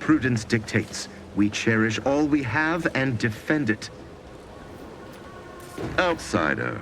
Prudence dictates we cherish all we have and defend it. Outsider.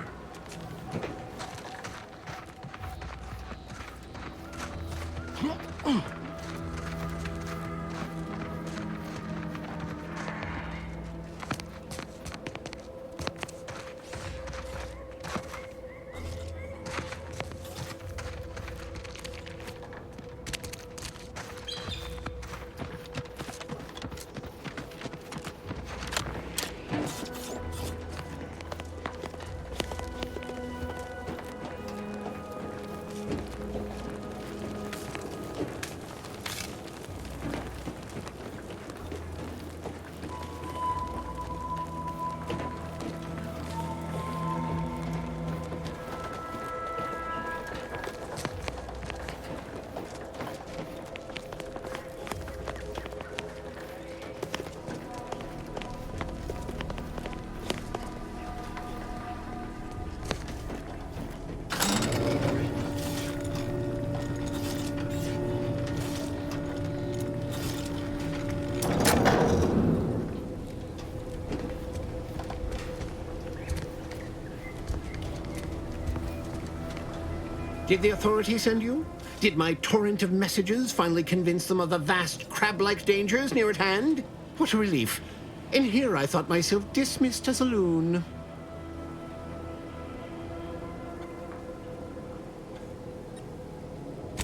Did the authorities send you? Did my torrent of messages finally convince them of the vast crab-like dangers near at hand? What a relief. In here I thought myself dismissed as a loon.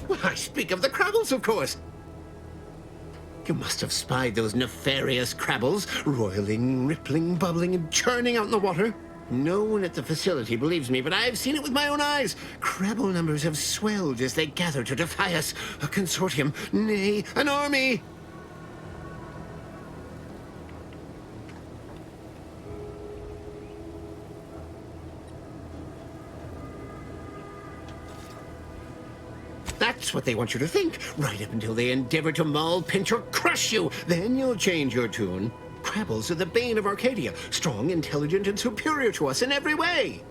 Well, I speak of the crabbles, of course. You must have spied those nefarious crabbles, roiling, rippling, bubbling, and churning out in the water. No one at the facility believes me, but I've seen it with my own eyes. Crabble numbers have swelled as they gather to defy us. A consortium, nay, an army. That's what they want you to think, right up until they endeavor to maul, pinch, or crush you. Then you'll change your tune. Crabbles are the bane of Arcadia, strong, intelligent, and superior to us in every way.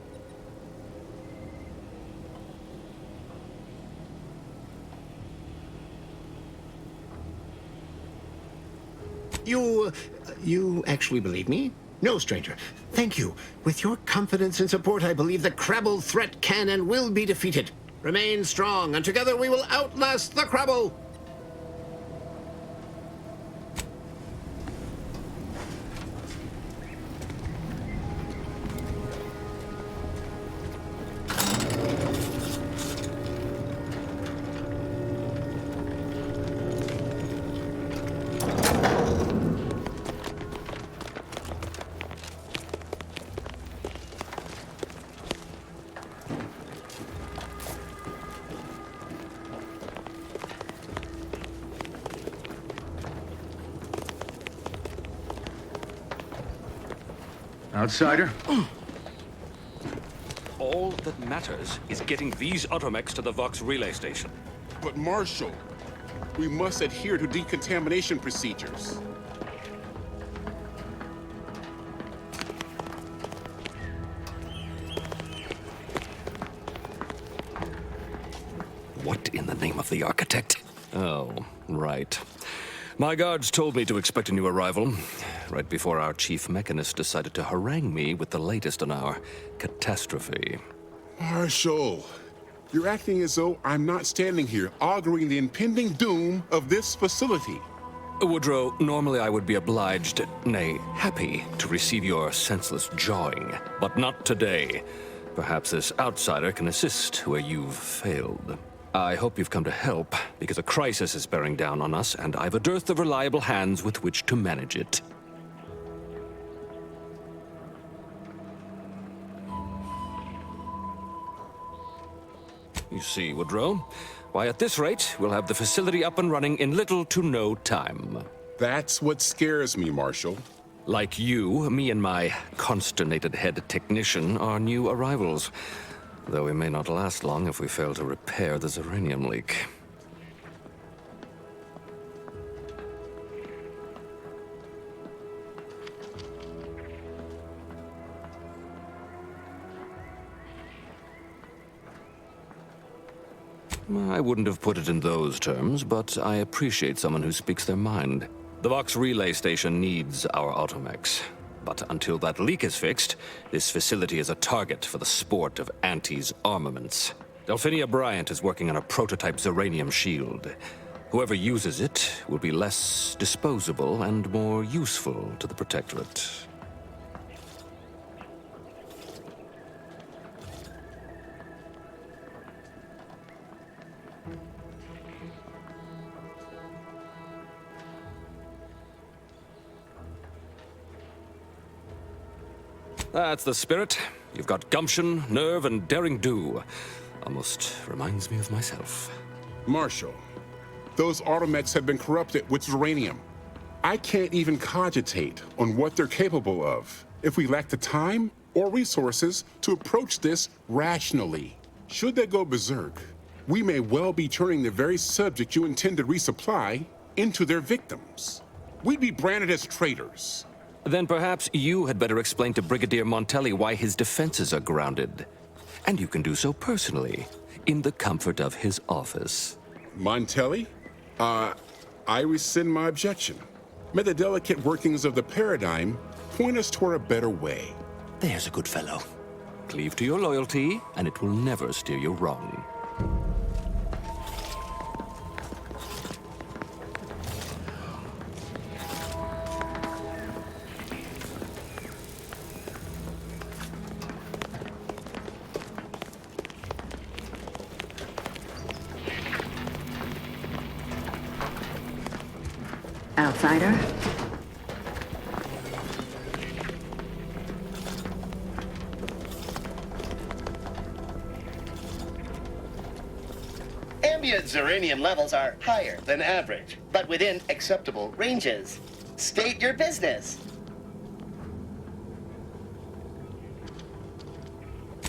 You actually believe me? No, stranger. Thank you. With your confidence and support, I believe the Crabble threat can and will be defeated. Remain strong, and together we will outlast the Crabble! Outsider? All that matters is getting these automechs to the Vox relay station. But Marshal, we must adhere to decontamination procedures. What in the name of the architect? Oh, right. My guards told me to expect a new arrival, right before our chief mechanist decided to harangue me with the latest on our catastrophe. Marshal, you're acting as though I'm not standing here auguring the impending doom of this facility. Woodrow, normally I would be obliged, nay, happy, to receive your senseless jawing, but not today. Perhaps this outsider can assist where you've failed. I hope you've come to help, because a crisis is bearing down on us, and I've a dearth of reliable hands with which to manage it. You see, Woodrow, why at this rate, we'll have the facility up and running in little to no time. That's what scares me, Marshal. Like you, me and my consternated head technician are new arrivals. Though we may not last long if we fail to repair the uranium leak. I wouldn't have put it in those terms, but I appreciate someone who speaks their mind. The Vox relay station needs our automechs. But until that leak is fixed, this facility is a target for the sport of Auntie's armaments. Delphinia Bryant is working on a prototype Zeranium shield. Whoever uses it will be less disposable and more useful to the Protectorate. That's the spirit. You've got gumption, nerve, and daring do. Almost reminds me of myself. Marshal, those automechs have been corrupted with uranium. I can't even cogitate on what they're capable of if we lack the time or resources to approach this rationally. Should they go berserk, we may well be turning the very subject you intend to resupply into their victims. We'd be branded as traitors. Then perhaps you had better explain to Brigadier Montelli why his defenses are grounded. And you can do so personally, in the comfort of his office. Montelli? I rescind my objection. May the delicate workings of the paradigm point us toward a better way. There's a good fellow. Cleave to your loyalty, and it will never steer you wrong. Outsider? Ambient Zeranium levels are higher than average, but within acceptable ranges. State your business.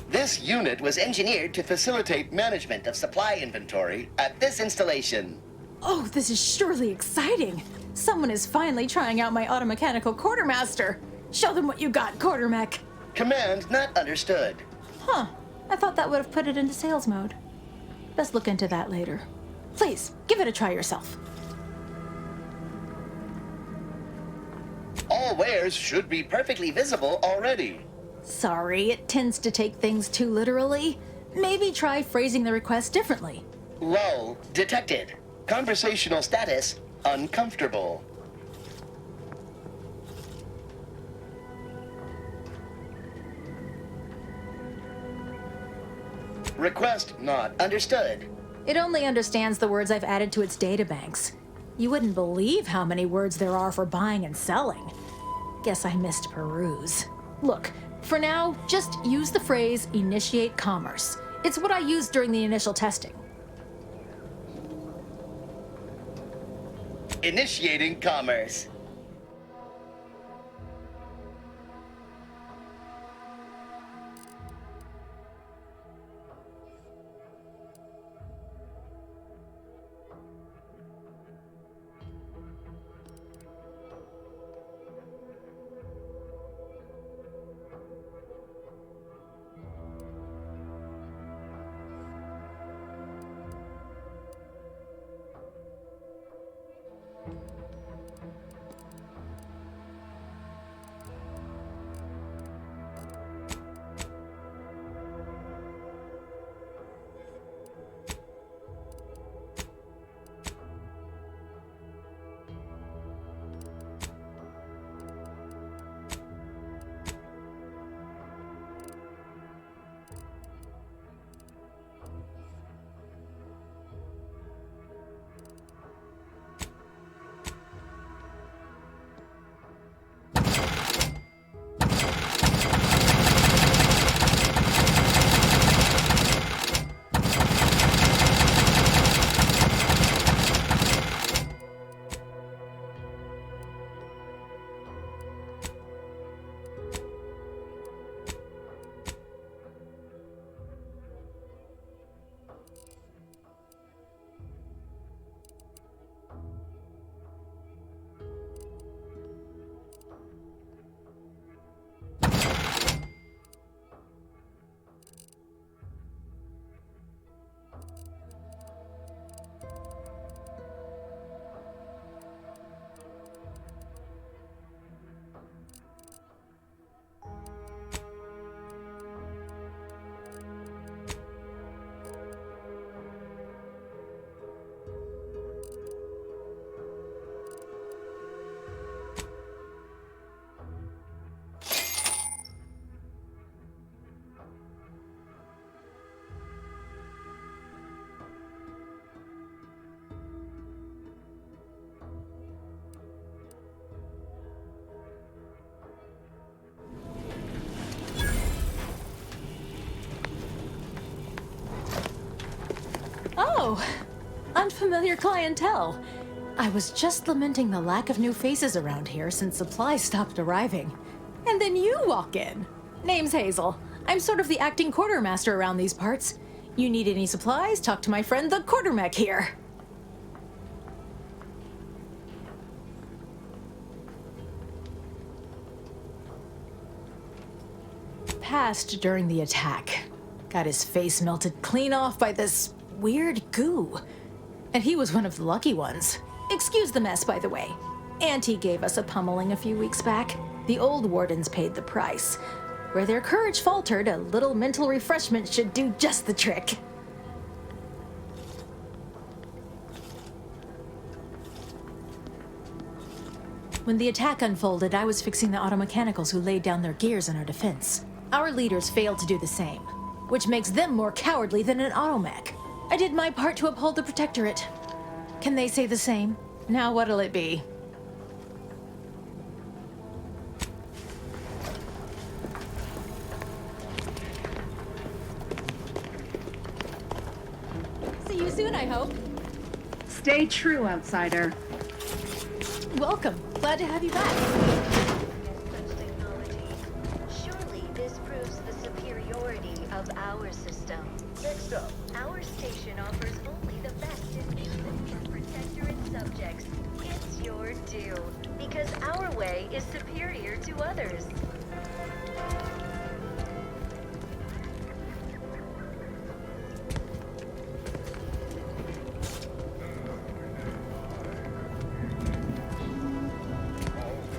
This unit was engineered to facilitate management of supply inventory at this installation. Oh, this is surely exciting. Someone is finally trying out my automechanical quartermaster. Show them what you got, quartermech. Command not understood. Huh. I thought that would have put it into sales mode. Best look into that later. Please, give it a try yourself. All wares should be perfectly visible already. Sorry, it tends to take things too literally. Maybe try phrasing the request differently. Lull detected. Conversational status uncomfortable. Request not understood. It only understands the words I've added to its databanks. You wouldn't believe how many words there are for buying and selling. Guess I missed peruse. Look, for now, just use the phrase initiate commerce. It's what I used during the initial testing. Initiating commerce. Oh, unfamiliar clientele. I was just lamenting the lack of new faces around here since supplies stopped arriving. And then you walk in. Name's Hazel. I'm sort of the acting quartermaster around these parts. You need any supplies, talk to my friend the quartermech here. Passed during the attack. Got his face melted clean off by this weird goo. And he was one of the lucky ones. Excuse the mess, by the way. Auntie gave us a pummeling a few weeks back. The old wardens paid the price. Where their courage faltered, a little mental refreshment should do just the trick. When the attack unfolded, I was fixing the automechanicals who laid down their gears in our defense. Our leaders failed to do the same, which makes them more cowardly than an automech. I did my part to uphold the Protectorate. Can they say the same? Now what'll it be? See you soon, I hope. Stay true, outsider. Welcome. Glad to have you back. Such technology. Surely this proves the superiority of our system. Next up. Our station offers only the best in music for Protectorate subjects. It's your due, because our way is superior to others.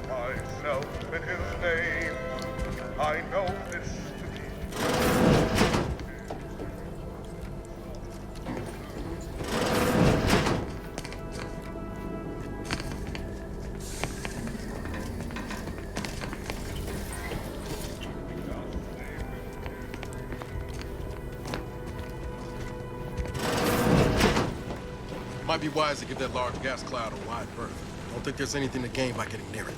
Myself in his name, I know this to be. Might be wise to give that large gas cloud a wide berth. Don't think there's anything to gain by getting near it.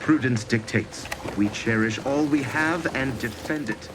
Prudence dictates. We cherish all we have and defend it.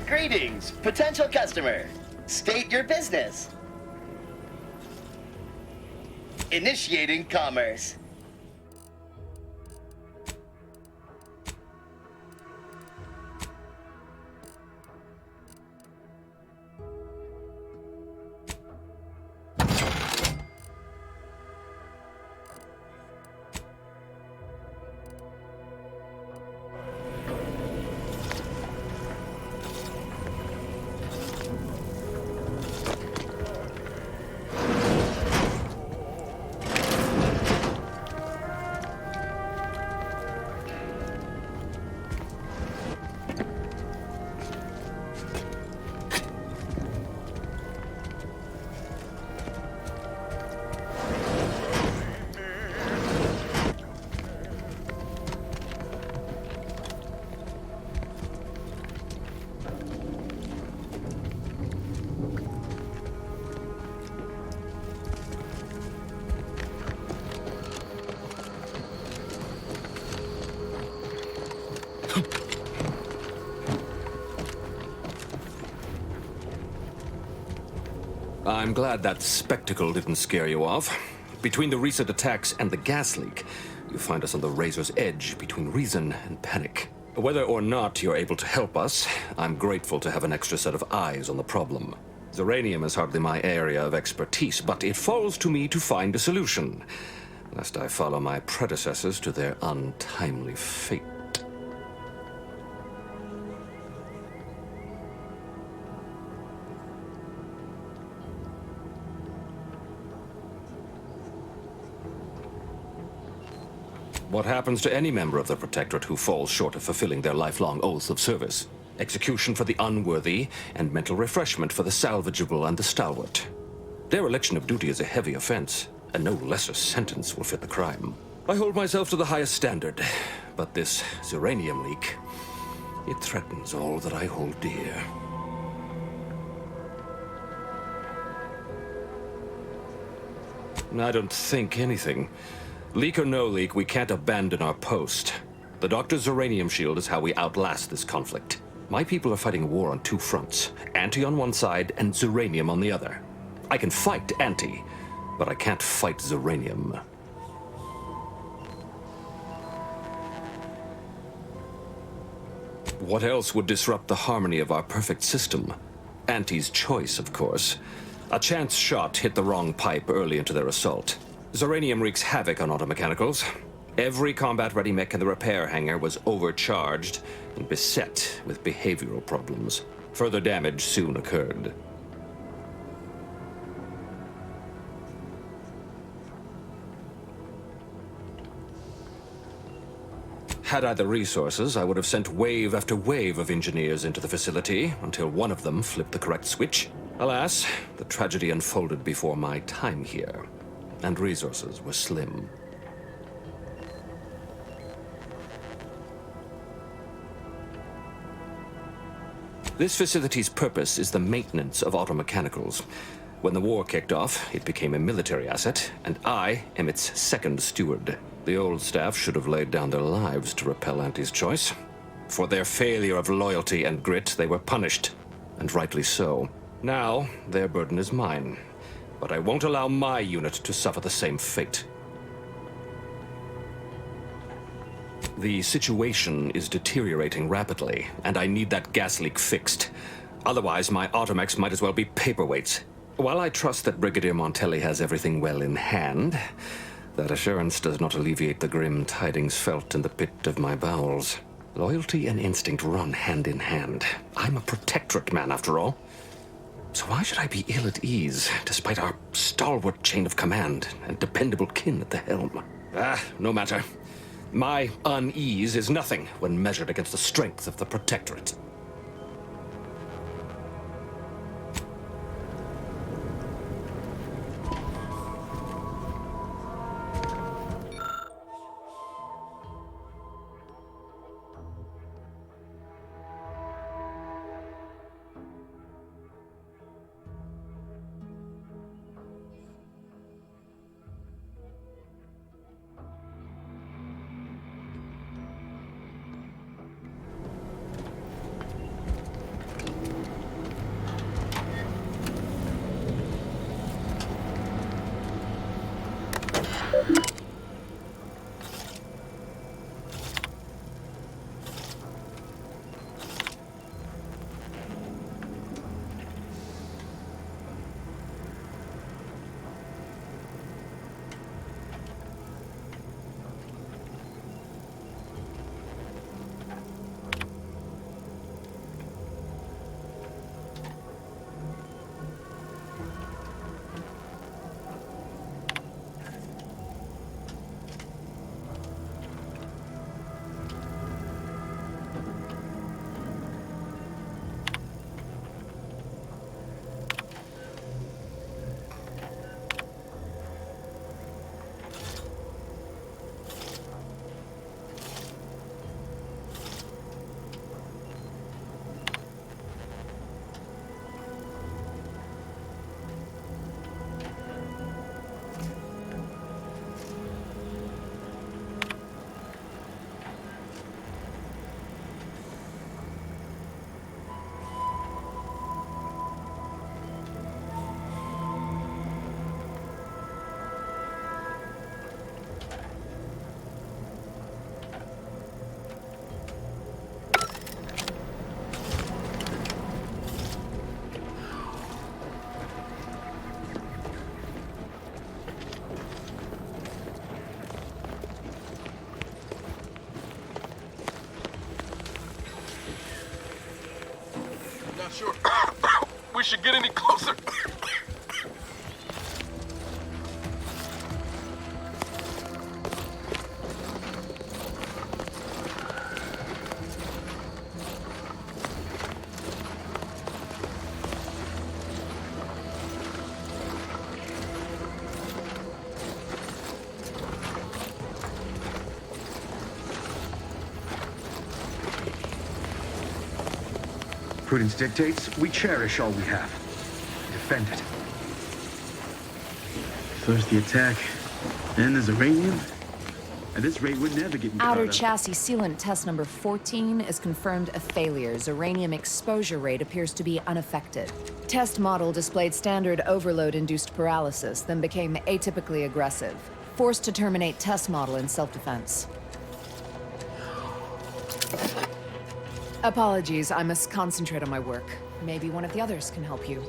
Greetings, potential customer. State your business. Initiating commerce. I'm glad that spectacle didn't scare you off. Between the recent attacks and the gas leak, you find us on the razor's edge between reason and panic. Whether or not you're able to help us, I'm grateful to have an extra set of eyes on the problem. Zeranium is hardly my area of expertise, but it falls to me to find a solution, lest I follow my predecessors to their untimely fate. What happens to any member of the Protectorate who falls short of fulfilling their lifelong oaths of service? Execution for the unworthy, and mental refreshment for the salvageable and the stalwart. Dereliction of duty is a heavy offense, and no lesser sentence will fit the crime. I hold myself to the highest standard, but this uranium leak, it threatens all that I hold dear. I don't think anything. Leak or no leak, we can't abandon our post. The Doctor's uranium shield is how we outlast this conflict. My people are fighting a war on two fronts, Anti on one side and Zeranium on the other. I can fight Anti, but I can't fight Zeranium. What else would disrupt the harmony of our perfect system? Anti's choice, of course. A chance shot hit the wrong pipe early into their assault. Zeranium wreaks havoc on automechanicals. Every combat-ready mech in the repair hangar was overcharged and beset with behavioral problems. Further damage soon occurred. Had I the resources, I would have sent wave after wave of engineers into the facility until one of them flipped the correct switch. Alas, the tragedy unfolded before my time here, and resources were slim. This facility's purpose is the maintenance of automechanicals. When the war kicked off, it became a military asset, and I am its second steward. The old staff should have laid down their lives to repel Anti's choice. For their failure of loyalty and grit, they were punished, and rightly so. Now, their burden is mine, but I won't allow my unit to suffer the same fate. The situation is deteriorating rapidly, and I need that gas leak fixed. Otherwise, my automechs might as well be paperweights. While I trust that Brigadier Montelli has everything well in hand, that assurance does not alleviate the grim tidings felt in the pit of my bowels. Loyalty and instinct run hand in hand. I'm a protectorate man, after all. So why should I be ill at ease, despite our stalwart chain of command and dependable kin at the helm? No matter. My unease is nothing when measured against the strength of the Protectorate. sure we should get any closer. Prudence dictates we cherish all we have. Defend it. First the attack, then there's uranium. At this rate, we're never getting caught Outer up. chassis sealant test number 14 is confirmed a failure. Uranium exposure rate appears to be unaffected. Test model displayed standard overload-induced paralysis, then became atypically aggressive. Forced to terminate test model in self-defense. Apologies, I must concentrate on my work. Maybe one of the others can help you.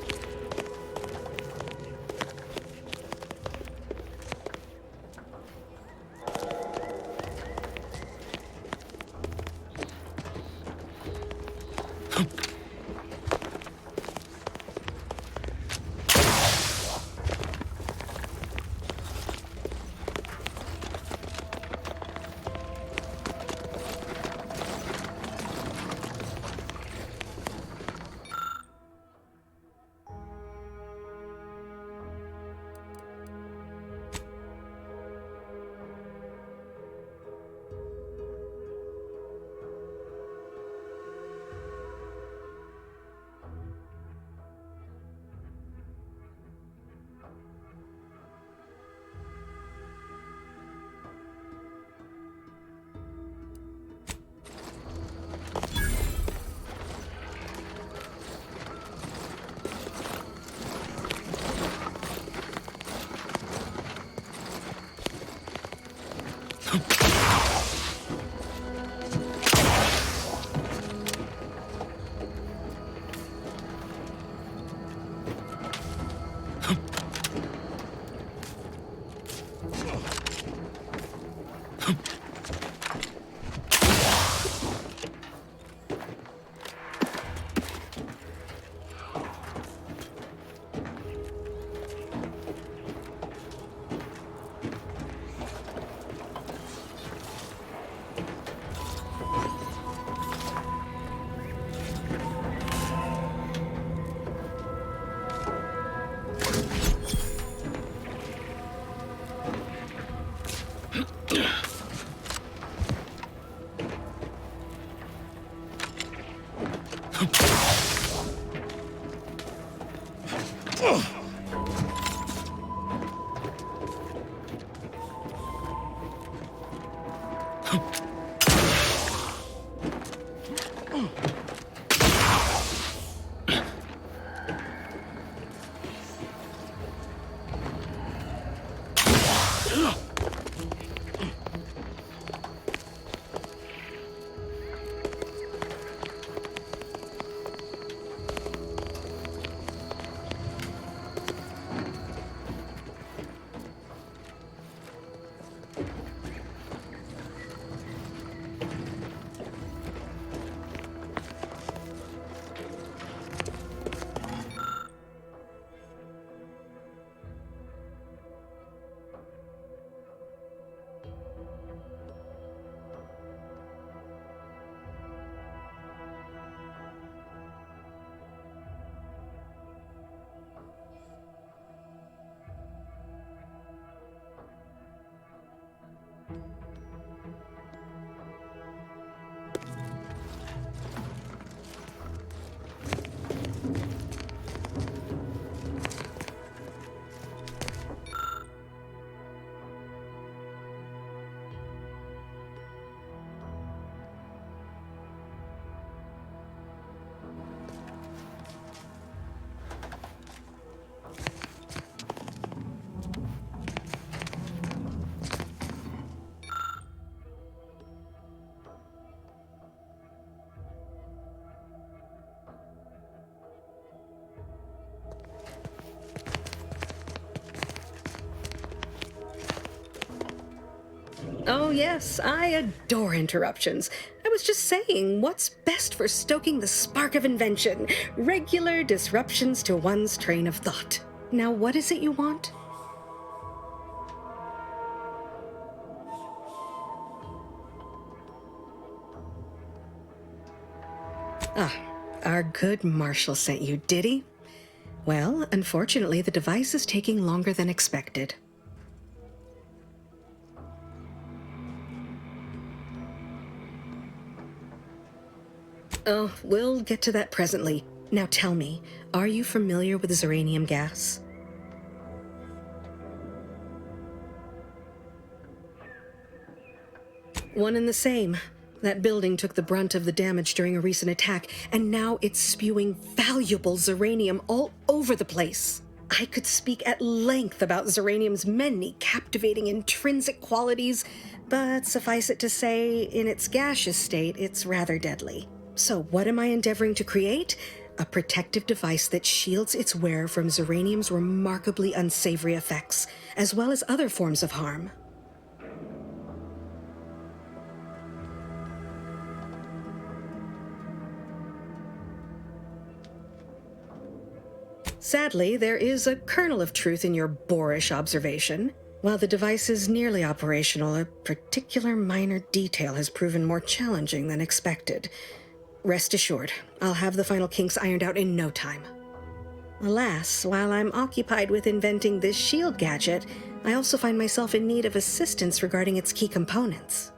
Oh, yes, I adore interruptions. I was just saying, what's best for stoking the spark of invention? Regular disruptions to one's train of thought. Now, what is it you want? Ah, our good Marshal sent you, did he? Well, unfortunately, the device is taking longer than expected. Oh, we'll get to that presently. Now tell me, are you familiar with ziranium gas? One and the same. That building took the brunt of the damage during a recent attack, and now it's spewing valuable ziranium all over the place. I could speak at length about ziranium's many captivating intrinsic qualities, but suffice it to say, in its gaseous state, it's rather deadly. So what am I endeavoring to create? A protective device that shields its wearer from ziranium's remarkably unsavory effects, as well as other forms of harm. Sadly, there is a kernel of truth in your boorish observation. While the device is nearly operational, a particular minor detail has proven more challenging than expected. Rest assured, I'll have the final kinks ironed out in no time. Alas, while I'm occupied with inventing this shield gadget, I also find myself in need of assistance regarding its key components.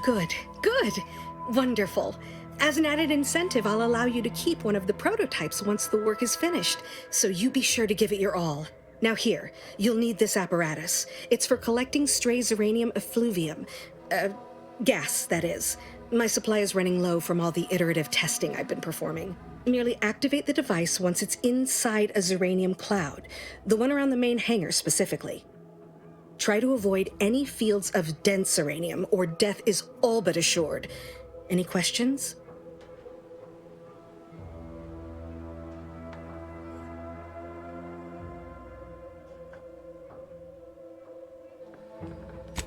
Good. Wonderful. As an added incentive, I'll allow you to keep one of the prototypes once the work is finished, so you be sure to give it your all. Now here, you'll need this apparatus. It's for collecting stray ziranium effluvium. Gas, that is. My supply is running low from all the iterative testing I've been performing. Merely activate the device once it's inside a ziranium cloud, the one around the main hangar specifically. Try to avoid any fields of dense ziranium, or death is all but assured. Any questions?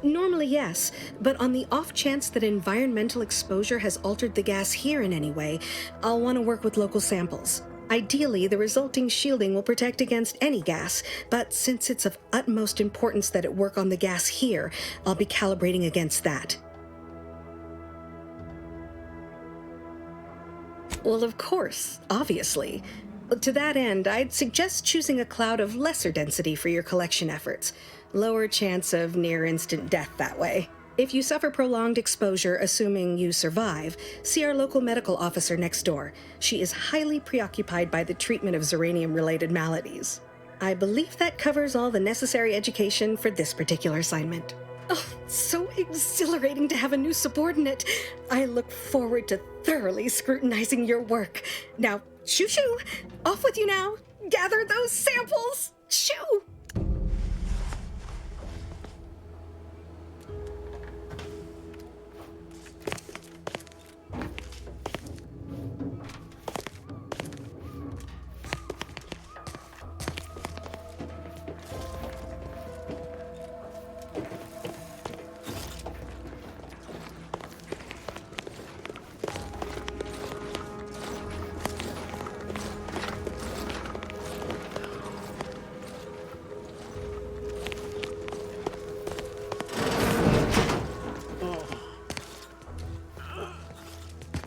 Normally, yes, but on the off chance that environmental exposure has altered the gas here in any way, I'll want to work with local samples. Ideally, the resulting shielding will protect against any gas, but since it's of utmost importance that it work on the gas here, I'll be calibrating against that. Well, of course, obviously. To that end, I'd suggest choosing a cloud of lesser density for your collection efforts. Lower chance of near-instant death that way. If you suffer prolonged exposure, assuming you survive, see our local medical officer next door. She is highly preoccupied by the treatment of ziranium-related maladies. I believe that covers all the necessary education for this particular assignment. Oh, so exhilarating to have a new subordinate. I look forward to thoroughly scrutinizing your work. Now, shoo-shoo! Off with you now! Gather those samples! Shoo!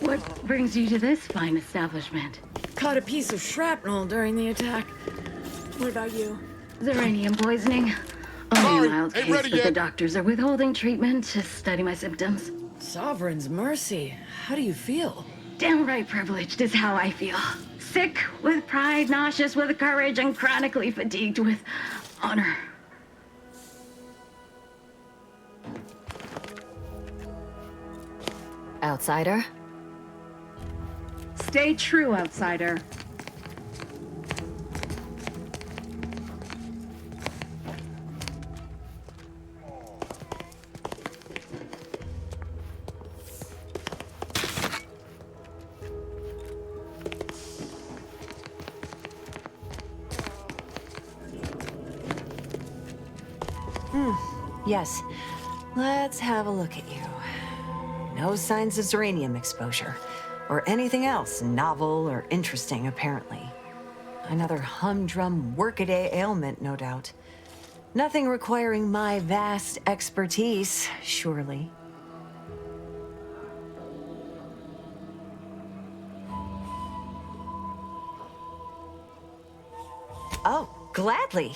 What brings you to this fine establishment? Caught a piece of shrapnel during the attack. What about you? Ziranium poisoning. Only a mild case, but the doctors are withholding treatment to study my symptoms. Sovereign's mercy. How do you feel? Downright privileged is how I feel. Sick with pride, nauseous with courage, and chronically fatigued with honor. Outsider? Stay true, outsider. Yes. Let's have a look at you. No signs of Zeranium exposure, or anything else novel or interesting, apparently. Another humdrum workaday ailment, no doubt. Nothing requiring my vast expertise, surely. Oh, gladly.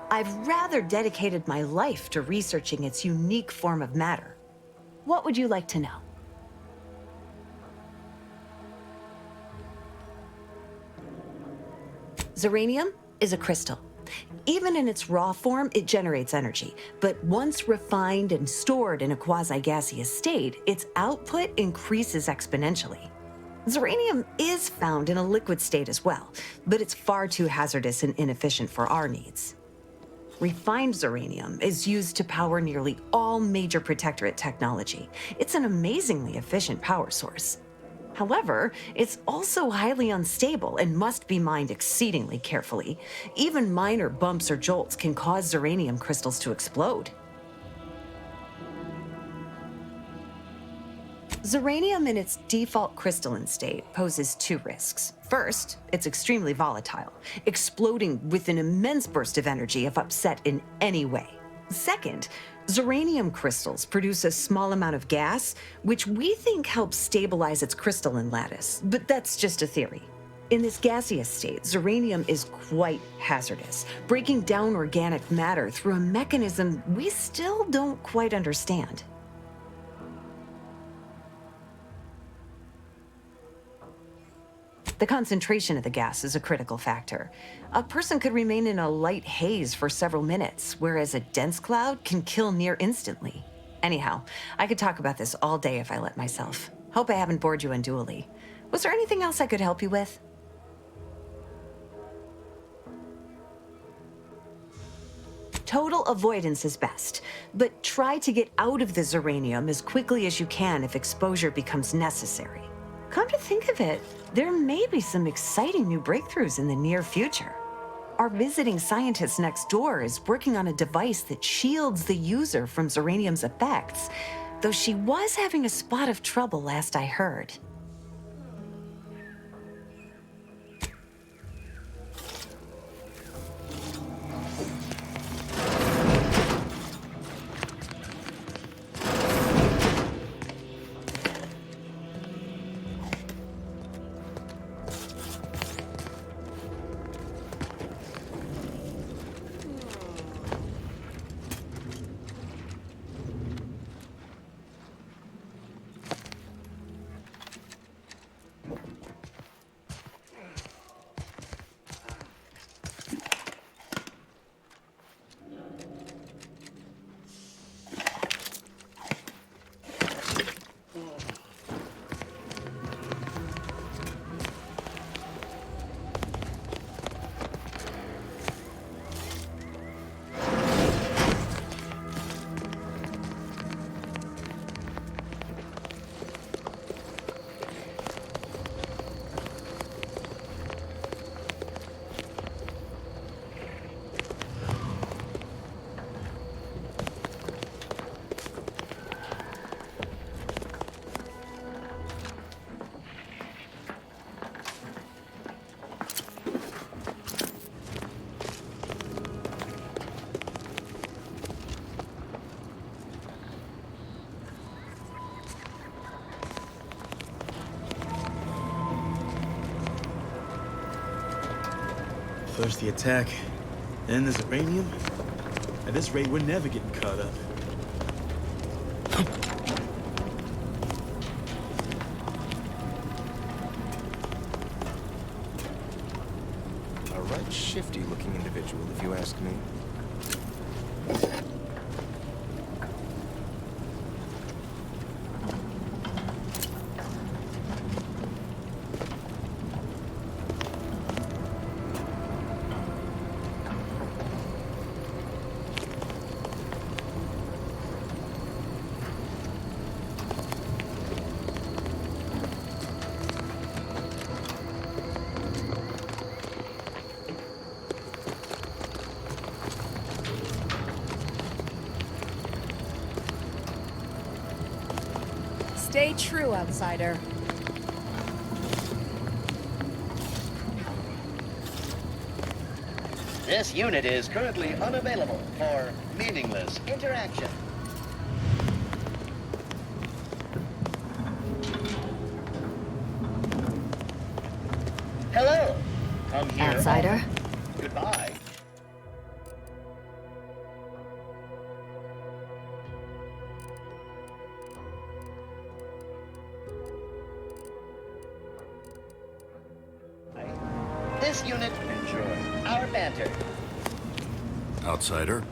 I've rather dedicated my life to researching its unique form of matter. What would you like to know? Zeranium is a crystal. Even in its raw form, it generates energy. But once refined and stored in a quasi-gaseous state, its output increases exponentially. Zeranium is found in a liquid state as well, but it's far too hazardous and inefficient for our needs. Refined Zeranium is used to power nearly all major Protectorate technology. It's an amazingly efficient power source. However, it's also highly unstable and must be mined exceedingly carefully. Even minor bumps or jolts can cause Zeranium crystals to explode. Zeranium in its default crystalline state poses two risks. First, it's extremely volatile, exploding with an immense burst of energy if upset in any way. Second, Zeranium crystals produce a small amount of gas, which we think helps stabilize its crystalline lattice, but that's just a theory. In this gaseous state, Zeranium is quite hazardous, breaking down organic matter through a mechanism we still don't quite understand. The concentration of the gas is a critical factor. A person could remain in a light haze for several minutes, whereas a dense cloud can kill near instantly. Anyhow, I could talk about this all day if I let myself. Hope I haven't bored you unduly. Was there anything else I could help you with? Total avoidance is best, but try to get out of the Zeranium as quickly as you can if exposure becomes necessary. Come to think of it, there may be some exciting new breakthroughs in the near future. Our visiting scientist next door is working on a device that shields the user from Zeranium's effects, though she was having a spot of trouble last I heard. First the attack, then the Zeranium. At this rate, we're never getting caught up. A right shifty-looking individual, if you ask me. Stay true, outsider. This unit is currently unavailable for meaningless interaction. Hello. Come here. Outsider. Goodbye. This unit, enjoy our banter. Outsider.